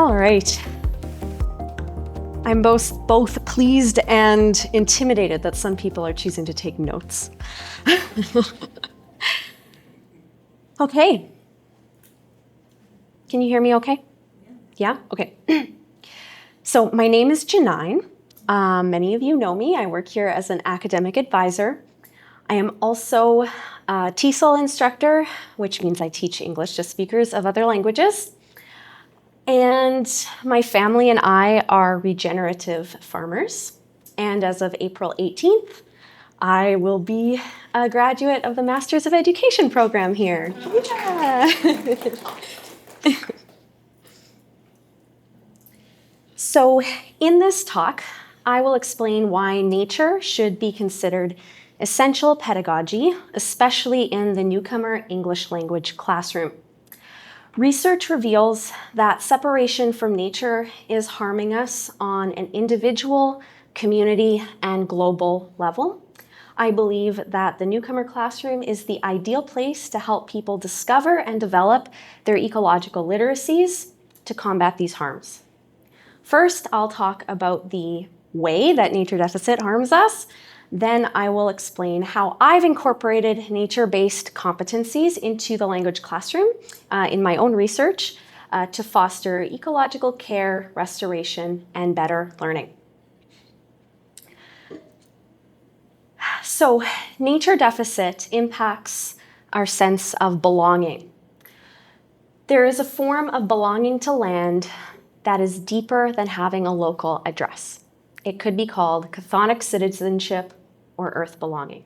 All right. I'm both pleased and intimidated that some people are choosing to take notes. Okay. Can you hear me okay? Yeah? Okay. So my name is Janine. Many of you know me. I work here as an academic advisor. I am also a TESOL instructor, which means I teach English to speakers of other languages. And my family and I are regenerative farmers. And as of April 18th, I will be a graduate of the Masters of Education program here. Yeah. So in this talk, I will explain why nature should be considered essential pedagogy, especially in the newcomer English language classroom. Research reveals that separation from nature is harming us on an individual, community, and global level. I believe that the newcomer classroom is the ideal place to help people discover and develop their ecological literacies to combat these harms. First, I'll talk about the way that nature deficit harms us. Then I will explain how I've incorporated nature-based competencies into the language classroom in my own research to foster ecological care, restoration, and better learning. So, nature deficit impacts our sense of belonging. There is a form of belonging to land that is deeper than having a local address. It could be called chthonic citizenship or earth belonging.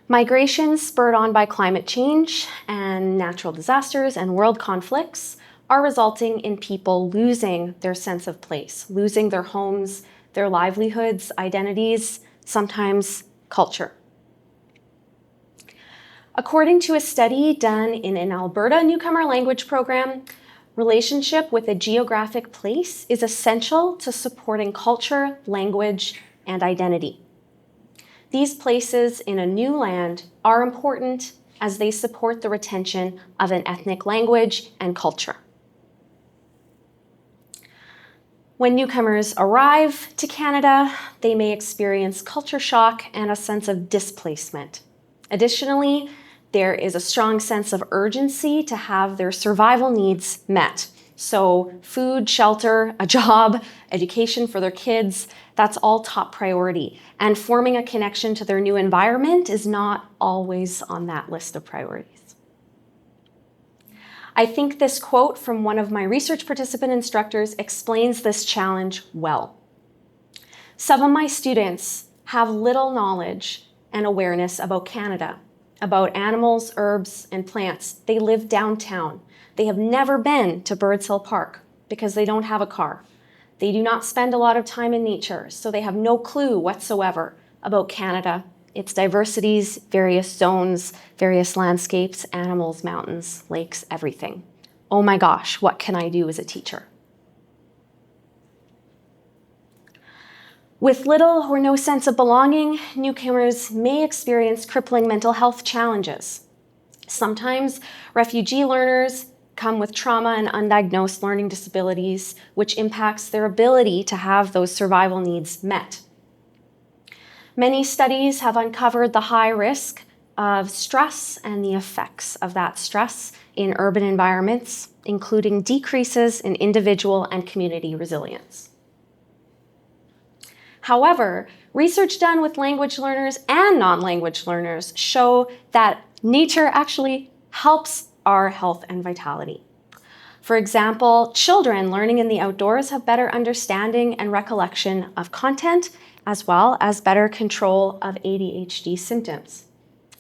Migrations spurred on by climate change and natural disasters and world conflicts are resulting in people losing their sense of place, losing their homes, their livelihoods, identities, sometimes culture. According to a study done in an Alberta newcomer language program, relationship with a geographic place is essential to supporting culture, language, and identity. These places in a new land are important as they support the retention of an ethnic language and culture. When newcomers arrive to Canada, they may experience culture shock and a sense of displacement. Additionally, there is a strong sense of urgency to have their survival needs met. So food, shelter, a job, education for their kids, that's all top priority. And forming a connection to their new environment is not always on that list of priorities. I think this quote from one of my research participant instructors explains this challenge well. Some of my students have little knowledge and awareness about Canada, about animals, herbs, and plants. They live downtown. They have never been to Birds Hill Park because they don't have a car. They do not spend a lot of time in nature, so they have no clue whatsoever about Canada, its diversities, various zones, various landscapes, animals, mountains, lakes, everything. Oh my gosh, what can I do as a teacher? With little or no sense of belonging, newcomers may experience crippling mental health challenges. Sometimes refugee learners come with trauma and undiagnosed learning disabilities, which impacts their ability to have those survival needs met. Many studies have uncovered the high risk of stress and the effects of that stress in urban environments, including decreases in individual and community resilience. However, research done with language learners and non-language learners show that nature actually helps our health and vitality. For example, children learning in the outdoors have better understanding and recollection of content, as well as better control of ADHD symptoms.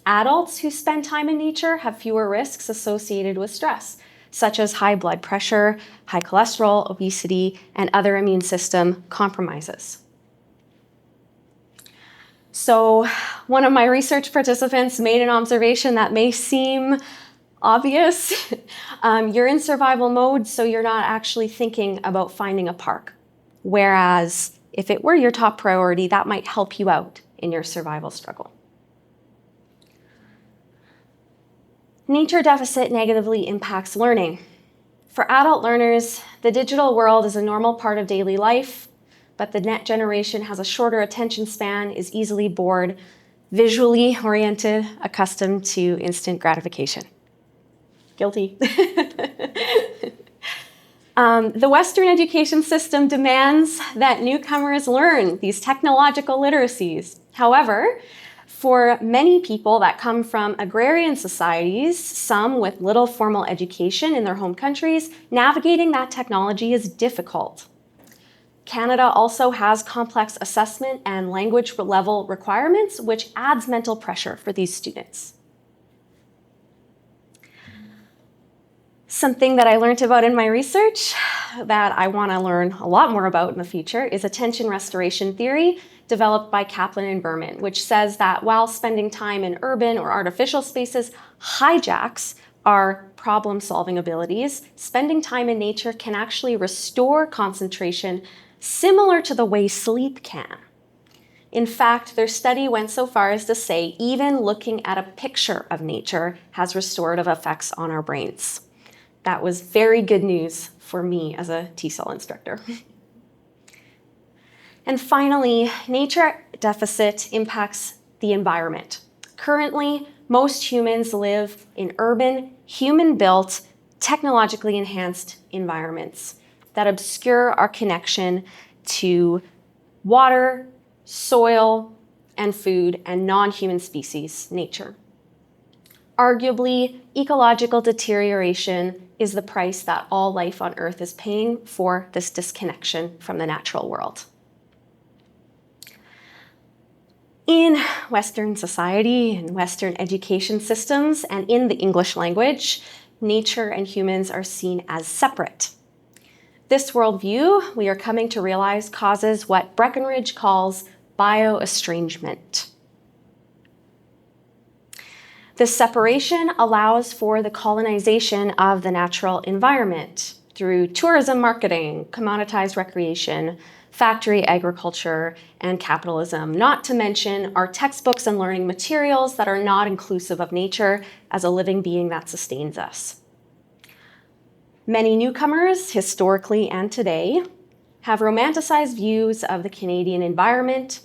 Adults who spend time in nature have fewer risks associated with stress, such as high blood pressure, high cholesterol, obesity, and other immune system compromises. So one of my research participants made an observation that may seem obvious. You're in survival mode, so you're not actually thinking about finding a park. Whereas if it were your top priority, that might help you out in your survival struggle. Nature deficit negatively impacts learning. For adult learners, the digital world is a normal part of daily life, but the net generation has a shorter attention span, is easily bored, visually oriented, accustomed to instant gratification. Guilty. The Western education system demands that newcomers learn these technological literacies. However, for many people that come from agrarian societies, some with little formal education in their home countries, navigating that technology is difficult. Canada also has complex assessment and language level requirements, which adds mental pressure for these students. Something that I learned about in my research that I want to learn a lot more about in the future is attention restoration theory developed by Kaplan and Berman, which says that while spending time in urban or artificial spaces hijacks our problem-solving abilities, spending time in nature can actually restore concentration similar to the way sleep can. In fact, their study went so far as to say even looking at a picture of nature has restorative effects on our brains. That was very good news for me as a TESOL instructor. And finally, nature deficit impacts the environment. Currently, most humans live in urban, human-built, technologically enhanced environments that obscure our connection to water, soil, and food, and non-human species, nature. Arguably, ecological deterioration is the price that all life on Earth is paying for this disconnection from the natural world. In Western society and Western education systems and in the English language, nature and humans are seen as separate. This worldview, we are coming to realize, causes what Breckenridge calls bioestrangement. This separation allows for the colonization of the natural environment through tourism marketing, commoditized recreation, factory agriculture, and capitalism, not to mention our textbooks and learning materials that are not inclusive of nature as a living being that sustains us. Many newcomers, historically and today, have romanticized views of the Canadian environment.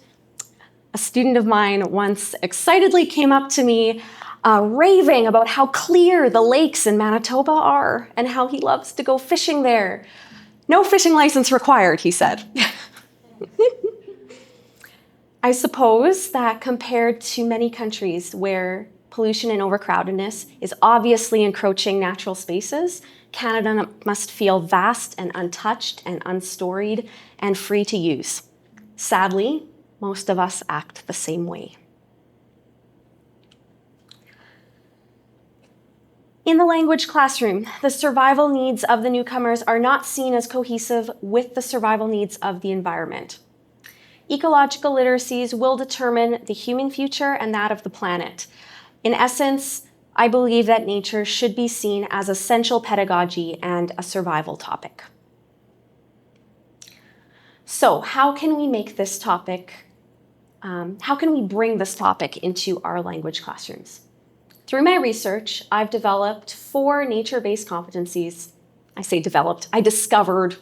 A student of mine once excitedly came up to me raving about how clear the lakes in Manitoba are and how he loves to go fishing there. No fishing license required, he said. I suppose that compared to many countries where pollution and overcrowdedness is obviously encroaching natural spaces, Canada must feel vast and untouched and unstoried and free to use. Sadly, most of us act the same way. In the language classroom, the survival needs of the newcomers are not seen as cohesive with the survival needs of the environment. Ecological literacies will determine the human future and that of the planet. In essence, I believe that nature should be seen as essential pedagogy and a survival topic. So, how can we make this topic, how can we bring this topic into our language classrooms? Through my research, I've developed 4 nature-based competencies. I say developed, I discovered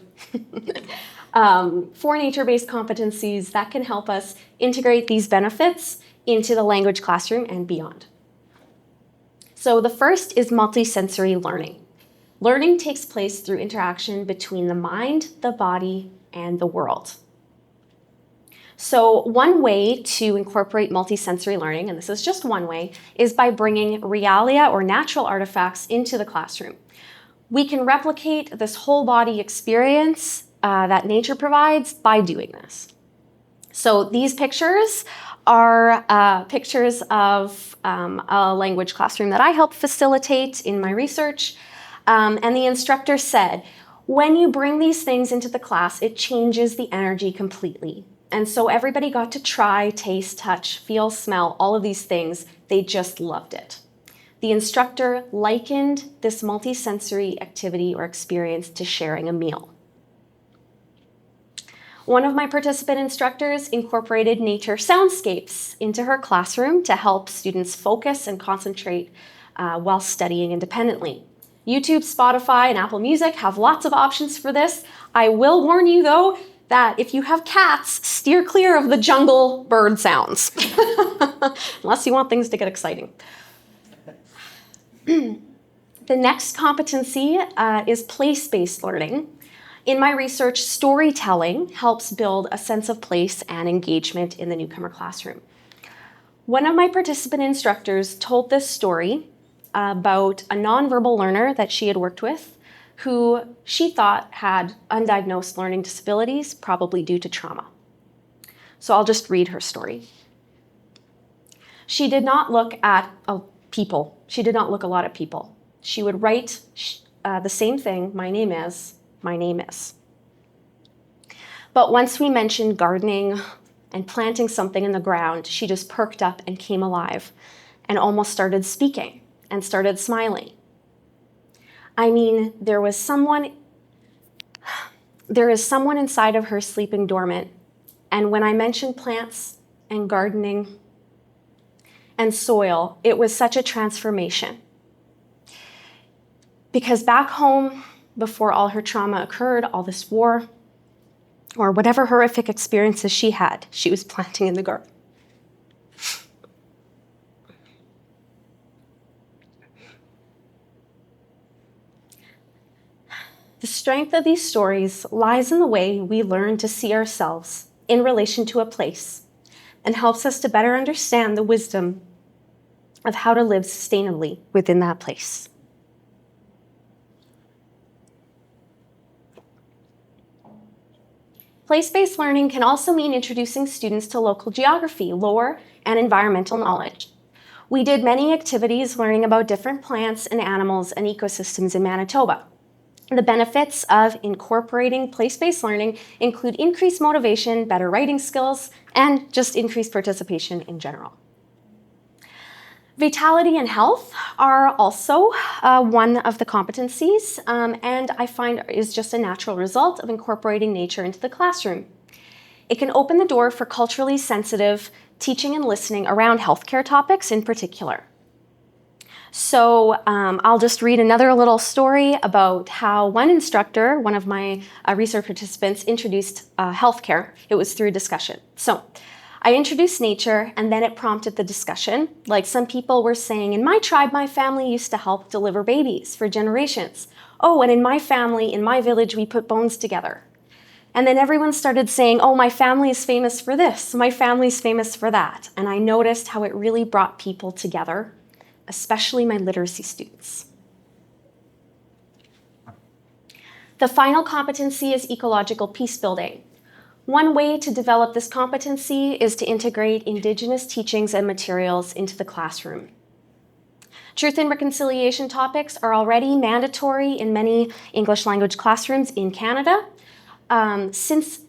4 nature-based competencies that can help us integrate these benefits into the language classroom and beyond. So the first is multisensory learning. Learning takes place through interaction between the mind, the body, and the world. So one way to incorporate multisensory learning, and this is just one way, is by bringing realia or natural artifacts into the classroom. We can replicate this whole body experience that nature provides by doing this. So these pictures are pictures of a language classroom that I helped facilitate in my research. And the instructor said, when you bring these things into the class, it changes the energy completely. And so everybody got to try, taste, touch, feel, smell, all of these things. They just loved it. The instructor likened this multisensory activity or experience to sharing a meal. One of my participant instructors incorporated nature soundscapes into her classroom to help students focus and concentrate while studying independently. YouTube, Spotify, and Apple Music have lots of options for this. I will warn you, though, that if you have cats, steer clear of the jungle bird sounds, unless you want things to get exciting. The next competency is place-based learning. In my research, storytelling helps build a sense of place and engagement in the newcomer classroom. One of my participant instructors told this story about a nonverbal learner that she had worked with who she thought had undiagnosed learning disabilities, probably due to trauma. So I'll just read her story. She did not look at people. She did not look a lot at people. She would write the same thing, my name is. But once we mentioned gardening and planting something in the ground, she just perked up and came alive and almost started speaking and started smiling. I mean, there is someone inside of her sleeping dormant. And when I mentioned plants and gardening and soil, it was such a transformation. Because back home, before all her trauma occurred, all this war, or whatever horrific experiences she had, she was planting in the garden. The strength of these stories lies in the way we learn to see ourselves in relation to a place and helps us to better understand the wisdom of how to live sustainably within that place. Place-based learning can also mean introducing students to local geography, lore, and environmental knowledge. We did many activities learning about different plants and animals and ecosystems in Manitoba. The benefits of incorporating place-based learning include increased motivation, better writing skills, and just increased participation in general. Vitality and health are also one of the competencies, and I find is just a natural result of incorporating nature into the classroom. It can open the door for culturally sensitive teaching and listening around healthcare topics in particular. So I'll just read another little story about how one instructor, one of my research participants, introduced healthcare. It was through discussion. So I introduced nature, and then it prompted the discussion. Like some people were saying, in my tribe, my family used to help deliver babies for generations. Oh, and in my family, in my village, we put bones together. And then everyone started saying, oh, my family is famous for this, my family's famous for that. And I noticed how it really brought people together, especially my literacy students. The final competency is ecological peace building. One way to develop this competency is to integrate Indigenous teachings and materials into the classroom. Truth and reconciliation topics are already mandatory in many English language classrooms in Canada. Since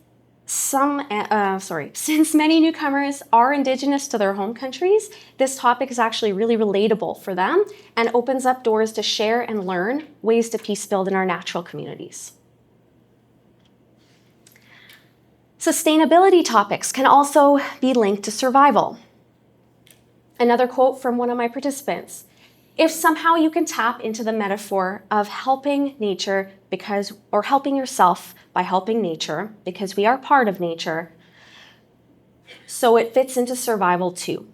many newcomers are Indigenous to their home countries, this topic is actually really relatable for them and opens up doors to share and learn ways to peace build in our natural communities. Sustainability topics can also be linked to survival. Another quote from one of my participants: if somehow you can tap into the metaphor of helping nature or helping yourself by helping nature, because we are part of nature, so it fits into survival too.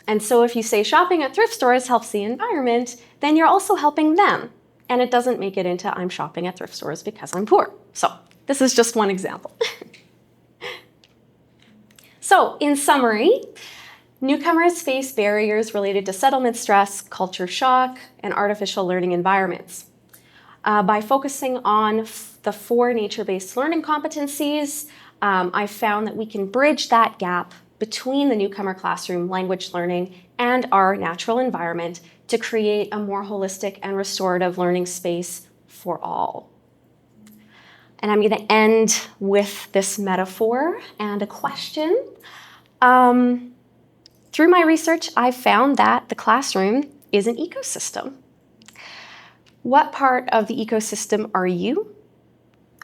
And so if you say shopping at thrift stores helps the environment, then you're also helping them. And it doesn't make it into I'm shopping at thrift stores because I'm poor. So this is just one example. So in summary, newcomers face barriers related to settlement stress, culture shock, and artificial learning environments. By focusing on the 4 nature-based learning competencies, I found that we can bridge that gap between the newcomer classroom language learning and our natural environment to create a more holistic and restorative learning space for all. And I'm going to end with this metaphor and a question. Through my research, I've found that the classroom is an ecosystem. What part of the ecosystem are you?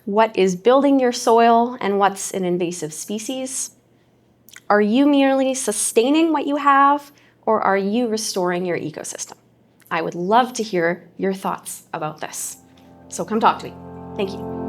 What is building your soil and what's an invasive species? Are you merely sustaining what you have, or are you restoring your ecosystem? I would love to hear your thoughts about this. So come talk to me. Thank you.